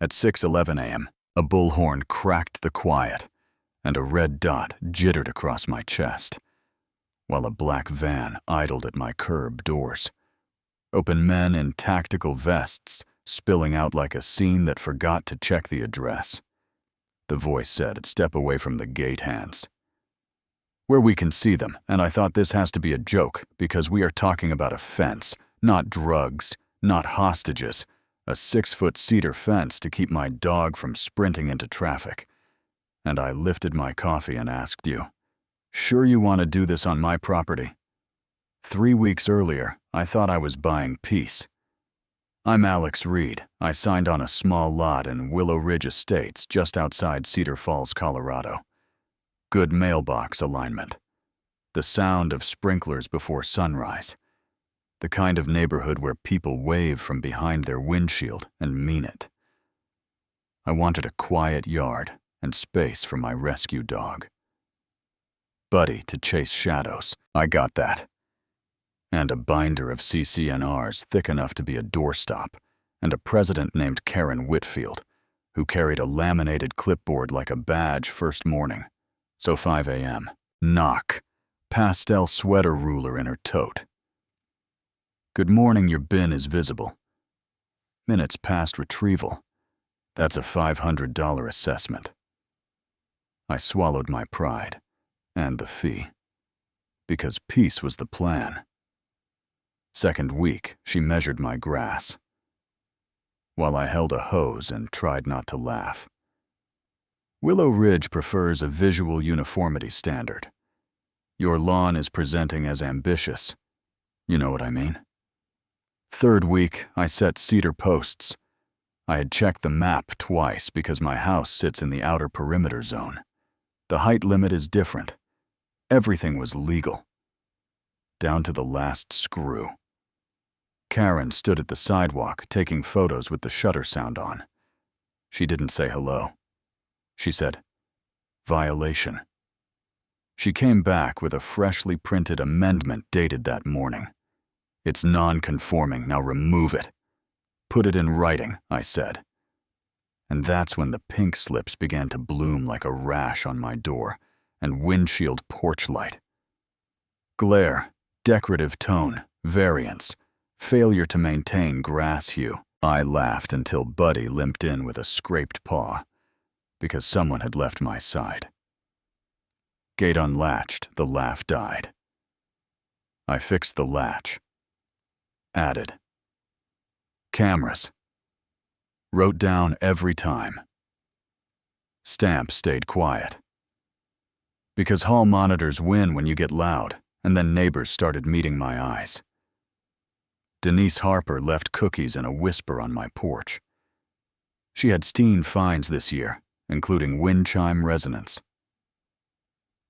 At 6:11 a.m., a bullhorn cracked the quiet, and a red dot jittered across my chest, while a black van idled at my curb doors. Open men in tactical vests spilling out like a scene that forgot to check the address. The voice said, "Step away from the gate hands." "Where we can see them, and I thought this has to be a joke because we are talking about a fence, not drugs, not hostages, a 6-foot cedar fence to keep my dog from sprinting into traffic." And I lifted my coffee and asked you, "Sure you want to do this on my property?" 3 weeks earlier, I thought I was buying peace. I'm Alex Reed. I signed on a small lot in Willow Ridge Estates just outside Cedar Falls, Colorado. Good mailbox alignment. The sound of sprinklers before sunrise. The kind of neighborhood where people wave from behind their windshield and mean it. I wanted a quiet yard and space for my rescue dog. Buddy to chase shadows. I got that. And a binder of CCNRs thick enough to be a doorstop, and a president named Karen Whitfield, who carried a laminated clipboard like a badge first morning. So 5 a.m. Knock. Pastel sweater ruler in her tote. "Good morning, your bin is visible." Minutes past retrieval. That's a $500 assessment. I swallowed my pride, and the fee. Because peace was the plan. Second week, she measured my grass, while I held a hose and tried not to laugh. Willow Ridge prefers a visual uniformity standard. Your lawn is presenting as ambitious. You know what I mean? Third week, I set cedar posts. I had checked the map twice because my house sits in the outer perimeter zone. The height limit is different. Everything was legal. Down to the last screw. Karen stood at the sidewalk taking photos with the shutter sound on. She didn't say hello. She said, "Violation." She came back with a freshly printed amendment dated that morning. "It's non-conforming, now remove it." "Put it in writing," I said. And that's when the pink slips began to bloom like a rash on my door, and windshield porch light. Glare, decorative tone, variance, failure to maintain grass hue. I laughed until Buddy limped in with a scraped paw, because someone had left my side. Gate unlatched, the laugh died. I fixed the latch. Added. Cameras. Wrote down every time. Stamp stayed quiet. Because hall monitors win when you get loud, and then neighbors started meeting my eyes. Denise Harper left cookies in a whisper on my porch. She had seen fines this year, including wind chime resonance.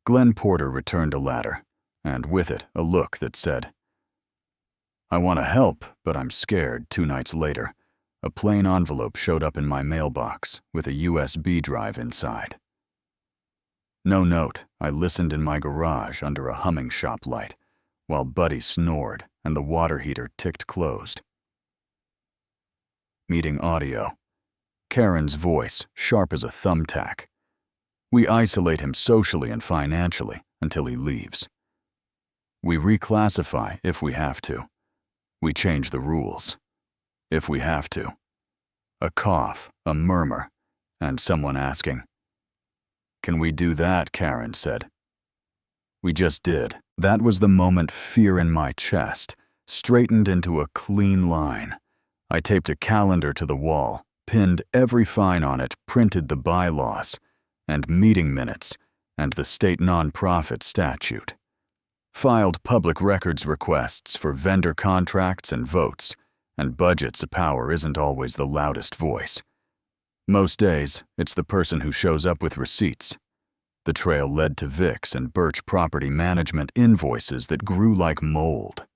Glenn Porter returned a ladder, and with it a look that said, "I want to help, but I'm scared." 2 nights later, a plain envelope showed up in my mailbox with a USB drive inside. No note. I listened in my garage under a humming shop light, while Buddy snored and the water heater ticked closed. Meeting audio. Karen's voice, sharp as a thumbtack. "We isolate him socially and financially until he leaves. We reclassify if we have to. We change the rules if we have to." A cough, a murmur, and someone asking, "Can we do that?" Karen said. We just did. That was the moment fear in my chest straightened into a clean line. I taped a calendar to the wall, pinned every fine on it, printed the bylaws, and meeting minutes, and the state nonprofit statute. Filed public records requests for vendor contracts and votes, and budgets. Power isn't always the loudest voice. Most days, it's the person who shows up with receipts. The trail led to Vicks and Birch property management invoices that grew like mold.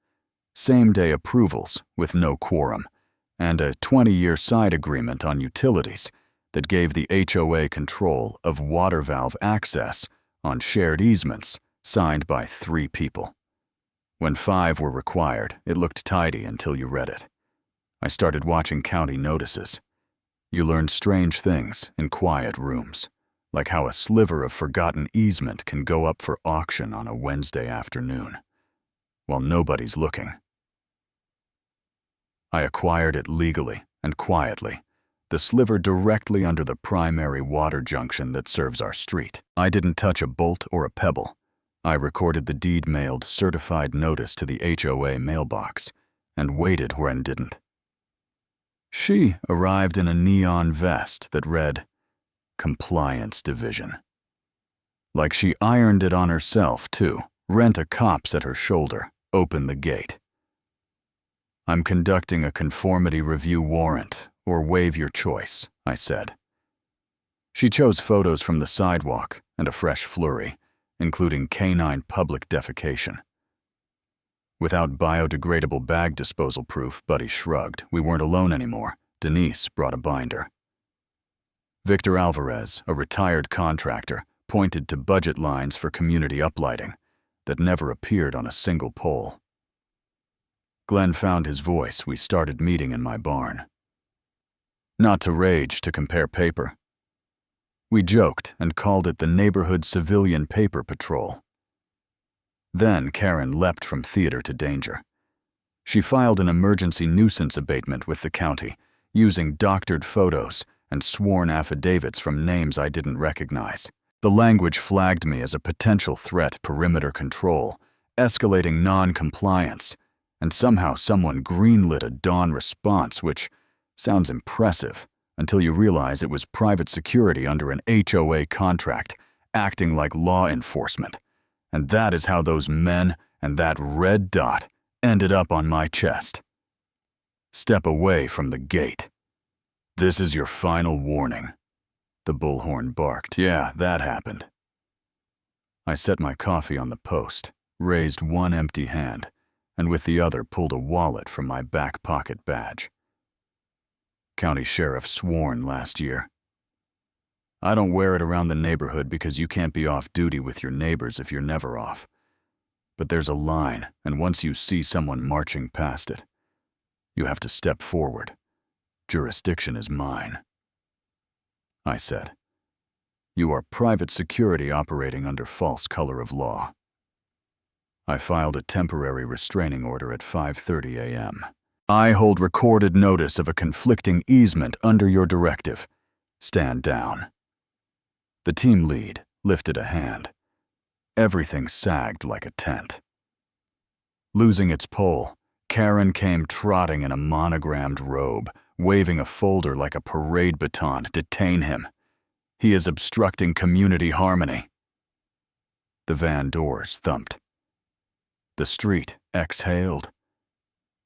Same-day approvals with no quorum, and a 20-year side agreement on utilities that gave the HOA control of water valve access on shared easements signed by 3 people. When 5 were required, it looked tidy until you read it. I started watching county notices. You learn strange things in quiet rooms, like how a sliver of forgotten easement can go up for auction on a Wednesday afternoon, while nobody's looking. I acquired it legally and quietly, the sliver directly under the primary water junction that serves our street. I didn't touch a bolt or a pebble. I recorded the deed-mailed certified notice to the HOA mailbox and waited when didn't. She arrived in a neon vest that read, Compliance Division. Like she ironed it on herself, too. Rent-a-cops at her shoulder. Open the gate. I'm conducting a conformity review warrant, or waive your choice, I said. She chose photos from the sidewalk and a fresh flurry, including canine public defecation. Without biodegradable bag disposal proof, Buddy shrugged. We weren't alone anymore. Denise brought a binder. Victor Alvarez, a retired contractor, pointed to budget lines for community uplighting that never appeared on a single pole. Glenn found his voice. We started meeting in my barn. Not to rage, to compare paper. We joked and called it the Neighborhood Civilian Paper Patrol. Then Karen leapt from theater to danger. She filed an emergency nuisance abatement with the county, using doctored photos and sworn affidavits from names I didn't recognize. The language flagged me as a potential threat, perimeter control, escalating non-compliance, and somehow someone greenlit a dawn response, which sounds impressive until you realize it was private security under an HOA contract, acting like law enforcement. And that is how those men and that red dot ended up on my chest. Step away from the gate. This is your final warning. The bullhorn barked. Yeah, that happened. I set my coffee on the post, raised one empty hand, and with the other pulled a wallet from my back pocket badge. County sheriff sworn last year. I don't wear it around the neighborhood because you can't be off duty with your neighbors if you're never off. But there's a line, and once you see someone marching past it, you have to step forward. Jurisdiction is mine. I said, you are private security operating under false color of law. I filed a temporary restraining order at 5:30 a.m. I hold recorded notice of a conflicting easement under your directive. Stand down. The team lead lifted a hand. Everything sagged like a tent. Losing its pole, Karen came trotting in a monogrammed robe, waving a folder like a parade baton. Detain him. He is obstructing community harmony. The van doors thumped. The street exhaled.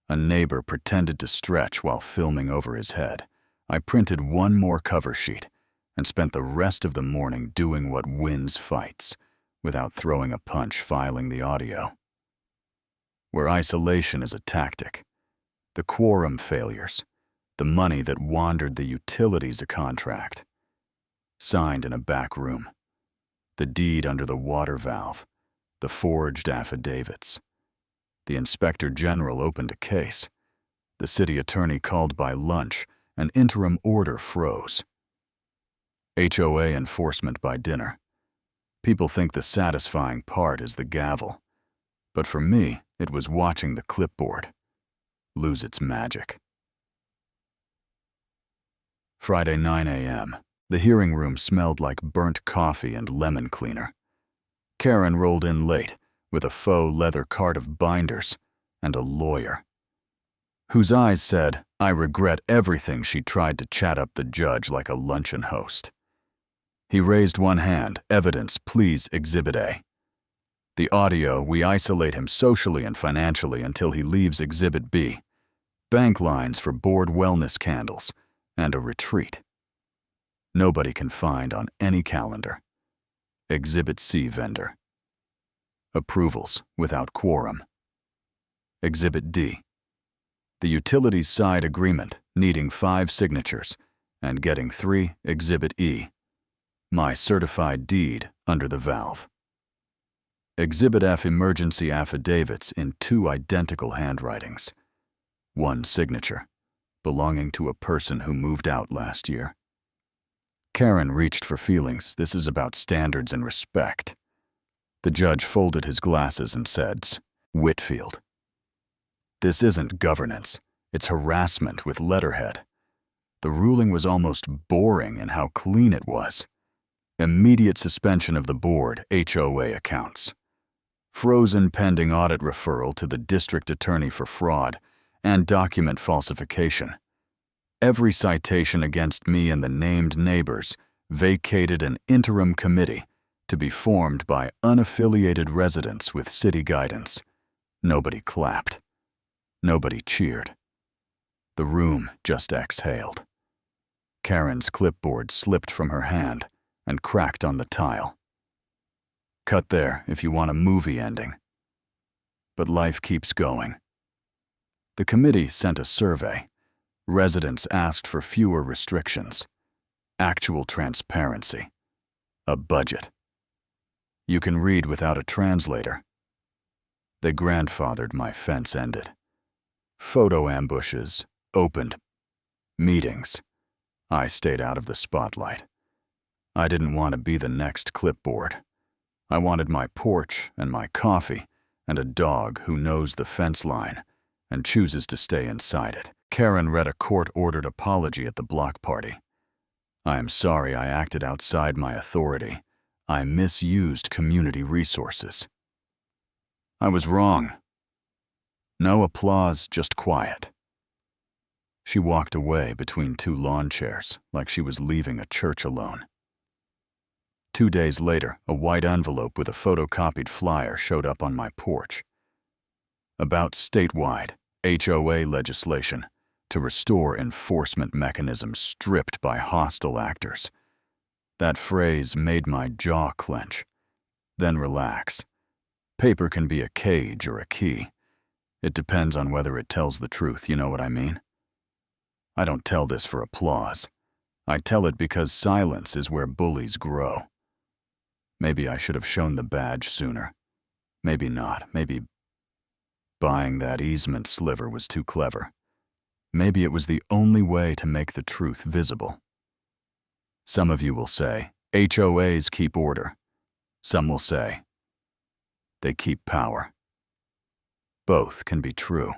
A neighbor pretended to stretch while filming over his head. I printed one more cover sheet and spent the rest of the morning doing what wins fights, without throwing a punch filing the audio. Where isolation is a tactic, the quorum failures, the money that wandered the utilities a contract. Signed in a back room. The deed under the water valve. The forged affidavits. The inspector general opened a case. The city attorney called by lunch. An interim order froze. HOA enforcement by dinner. People think the satisfying part is the gavel. But for me, it was watching the clipboard lose its magic. Friday, 9 a.m. The hearing room smelled like burnt coffee and lemon cleaner. Karen rolled in late with a faux leather cart of binders and a lawyer, whose eyes said, I regret everything. She tried to chat up the judge like a luncheon host. He raised one hand. Evidence, please, Exhibit A. The audio, we isolate him socially and financially until he leaves Exhibit B. Bank lines for board wellness candles and a retreat. Nobody can find on any calendar. Exhibit C vendor. Approvals without quorum. Exhibit D. The utilities side agreement needing 5 signatures and getting 3. Exhibit E. My certified deed under the valve. Exhibit F. Emergency affidavits in 2 identical handwritings. 1 signature. belonging to a person who moved out last year. Karen reached for feelings. This is about standards and respect. The judge folded his glasses and said, Whitfield. This isn't governance. It's harassment with letterhead. The ruling was almost boring in how clean it was. Immediate suspension of the board HOA accounts. Frozen pending audit referral to the district attorney for fraud and document falsification. Every citation against me and the named neighbors vacated an interim committee to be formed by unaffiliated residents with city guidance. Nobody clapped. Nobody cheered. The room just exhaled. Karen's clipboard slipped from her hand and cracked on the tile. Cut there if you want a movie ending. But life keeps going. The committee sent a survey. Residents asked for fewer restrictions, actual transparency, a budget. You can read without a translator. They grandfathered my fence ended. Photo ambushes, opened. Meetings. I stayed out of the spotlight. I didn't want to be the next clipboard. I wanted my porch and my coffee and a dog who knows the fence line and chooses to stay inside it. Karen read a court-ordered apology at the block party. I am sorry I acted outside my authority. I misused community resources. I was wrong. No applause, just quiet. She walked away between two lawn chairs like she was leaving a church alone. 2 days later, a white envelope with a photocopied flyer showed up on my porch. About statewide HOA legislation to restore enforcement mechanisms stripped by hostile actors. That phrase made my jaw clench, then relax. Paper can be a cage or a key. It depends on whether it tells the truth, you know what I mean? I don't tell this for applause. I tell it because silence is where bullies grow. Maybe I should have shown the badge sooner. Maybe not. Maybe buying that easement sliver was too clever. Maybe it was the only way to make the truth visible. Some of you will say, HOAs keep order. Some will say, they keep power. Both can be true.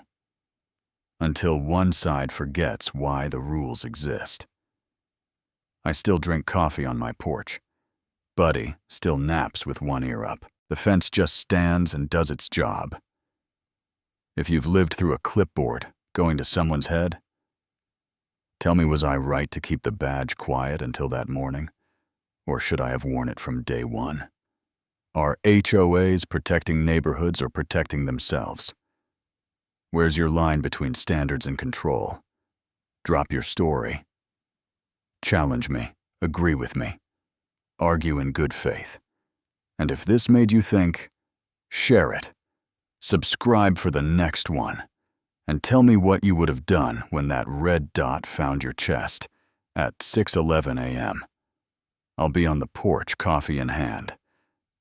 Until one side forgets why the rules exist. I still drink coffee on my porch. Buddy still naps with one ear up. The fence just stands and does its job. If you've lived through a clipboard going to someone's head, tell me, was I right to keep the badge quiet until that morning? Or should I have worn it from day one? Are HOAs protecting neighborhoods or protecting themselves? Where's your line between standards and control? Drop your story. Challenge me. Agree with me. Argue in good faith. And if this made you think, share it. Subscribe for the next one. And tell me what you would have done when that red dot found your chest at 6:11 a.m. I'll be on the porch, coffee in hand.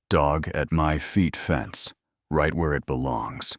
Dog at my feet fence, right where it belongs.